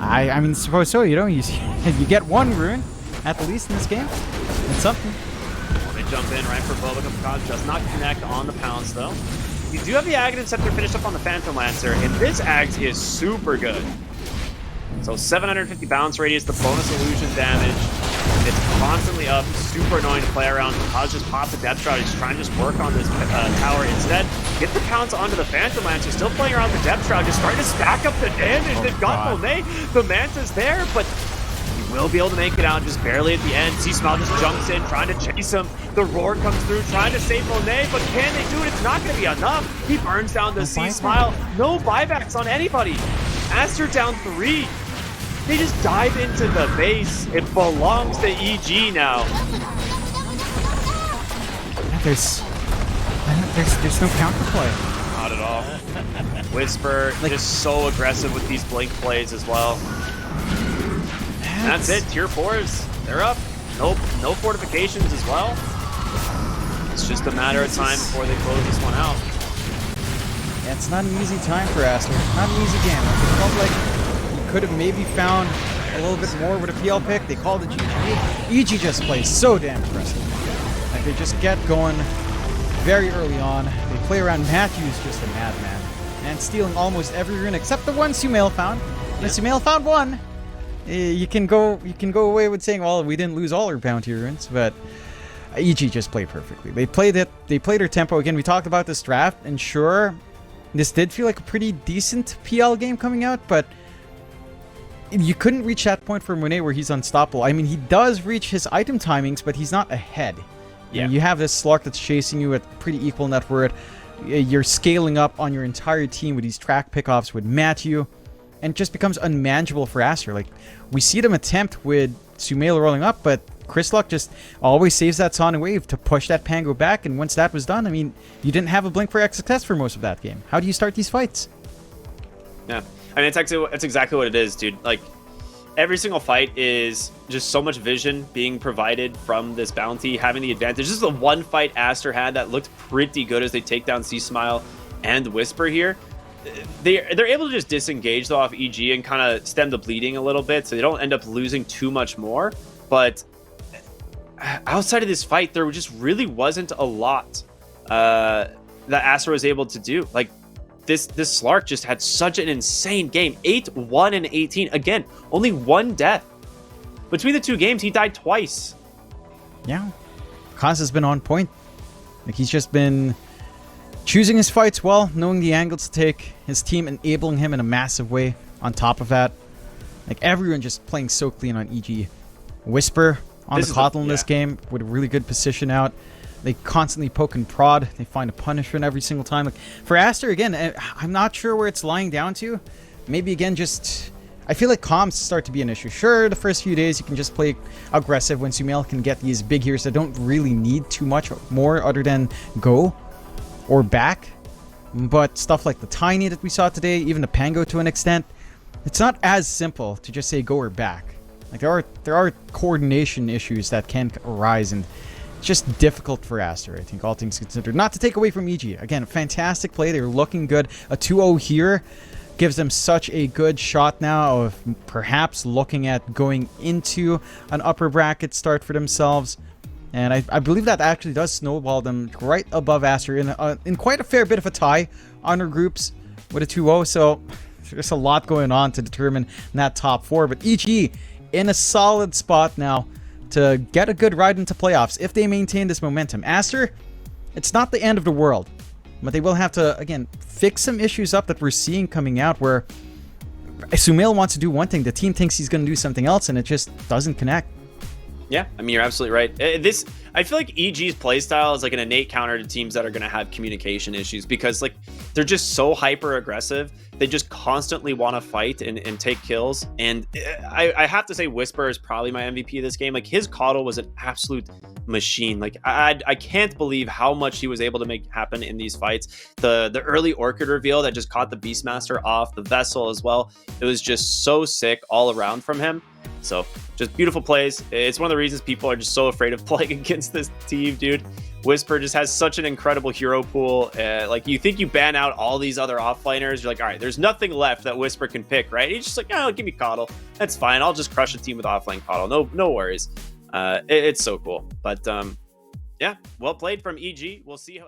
I mean, suppose so. You know, you get one rune at the least in this game. It's something. Well, they jump in right for Boba. Does not connect on the pounds though. You do have the Aghanim Scepter finished up on the Phantom Lancer, and this Axe is super good. So 750 bounce radius, the bonus illusion damage. It's constantly up, super annoying to play around. Taj just popped the Depth Shroud. He's trying to just work on this tower instead. Get the pounce onto the Phantom Lancer. Still playing around the Depth Shroud, just trying to stack up the damage. They've got Monet. The Manta's there, but he will be able to make it out just barely at the end. C-Smile just jumps in, trying to chase him. The Roar comes through, trying to save Monet, but can they do it? It's not going to be enough. He burns down the C-Smile. No buybacks on anybody. Aster down 3. They just dive into the base. It belongs to EG now. There's no counterplay. Not at all. Wisper just so aggressive with these blink plays as well. And that's it. Tier 4s, they're up. No fortifications as well. It's just a matter of time before they close this one out. Yeah, it's not an easy time for Aster. Not an easy game. It felt like could have maybe found a little bit more with a PL pick. They called it GG. EG just plays so damn aggressive. Like, they just get going very early on. They play around. Matthew's just a madman. And stealing almost every rune except the one Sumail found. And if Sumail found one, you can go away with saying, well, we didn't lose all our bounty runes, but EG just played perfectly. They played their tempo. Again, we talked about this draft, and sure, this did feel like a pretty decent PL game coming out, but you couldn't reach that point for Monet where he's unstoppable. I mean, he does reach his item timings, but he's not ahead. Yeah. You have this Slark that's chasing you at pretty equal net worth. You're scaling up on your entire team with these track pickoffs with Matthew, and it just becomes unmanageable for Aster. Like, we see them attempt with Sumail rolling up, but Chrislock just always saves that Sonic Wave to push that Pango back, and once that was done, I mean, you didn't have a Blink for success for most of that game. How do you start these fights? Yeah. I mean, it's exactly what it is, dude. Like, every single fight is just so much vision being provided from this bounty, having the advantage. This is the one fight Aster had that looked pretty good as they take down C-Smile and Wisper here. They're able to just disengage though off EG and kind of stem the bleeding a little bit, so they don't end up losing too much more. But outside of this fight, there just really wasn't a lot that Aster was able to do. Like, this Slark just had such an insane game. 8-1 and 18. Again, only one death. Between the two games, he died twice. Yeah. Kaz has been on point. Like, he's just been choosing his fights well, knowing the angles to take, his team enabling him in a massive way on top of that. Like, everyone just playing so clean on EG. Wisper on the Coddle in this game with a really good position out. They constantly poke and prod. They find a punishment every single time. Like, for Aster, again, I'm not sure where it's lying down to. Maybe, again, just... I feel like comms start to be an issue. Sure, the first few days you can just play aggressive when Sumail can get these big heroes that don't really need too much more other than go or back. But stuff like the Tiny that we saw today, even the Pango to an extent, it's not as simple to just say go or back. Like, there are coordination issues that can arise, and it's just difficult for Aster, I think, all things considered. Not to take away from EG. Again, fantastic play. They're looking good. A 2-0 here gives them such a good shot now of perhaps looking at going into an upper bracket start for themselves. And I believe that actually does snowball them right above Aster in quite a fair bit of a tie on our groups with a 2-0. So there's a lot going on to determine that top 4. But EG in a solid spot now to get a good ride into playoffs if they maintain this momentum. Aster, it's not the end of the world, but they will have to, again, fix some issues up that we're seeing coming out where Sumail wants to do one thing, the team thinks he's going to do something else, and it just doesn't connect. Yeah, I mean, you're absolutely right. I feel like EG's playstyle is like an innate counter to teams that are going to have communication issues, because like they're just so hyper aggressive. They just constantly want to fight and take kills. And I have to say, Wisper is probably my MVP of this game. Like, his Coddle was an absolute machine. Like, I can't believe how much he was able to make happen in these fights. The early Orchid reveal that just caught the Beastmaster off, the Vessel as well. It was just so sick all around from him. So just beautiful plays. It's one of the reasons people are just so afraid of playing against this team, dude. Wisper just has such an incredible hero pool. Like, you think you ban out all these other offliners, you're like, all right, there's nothing left that Wisper can pick, right? He's just like, oh, give me Coddle. That's fine. I'll just crush a team with offline Coddle. No worries. It's so cool. But yeah, well played from EG. We'll see how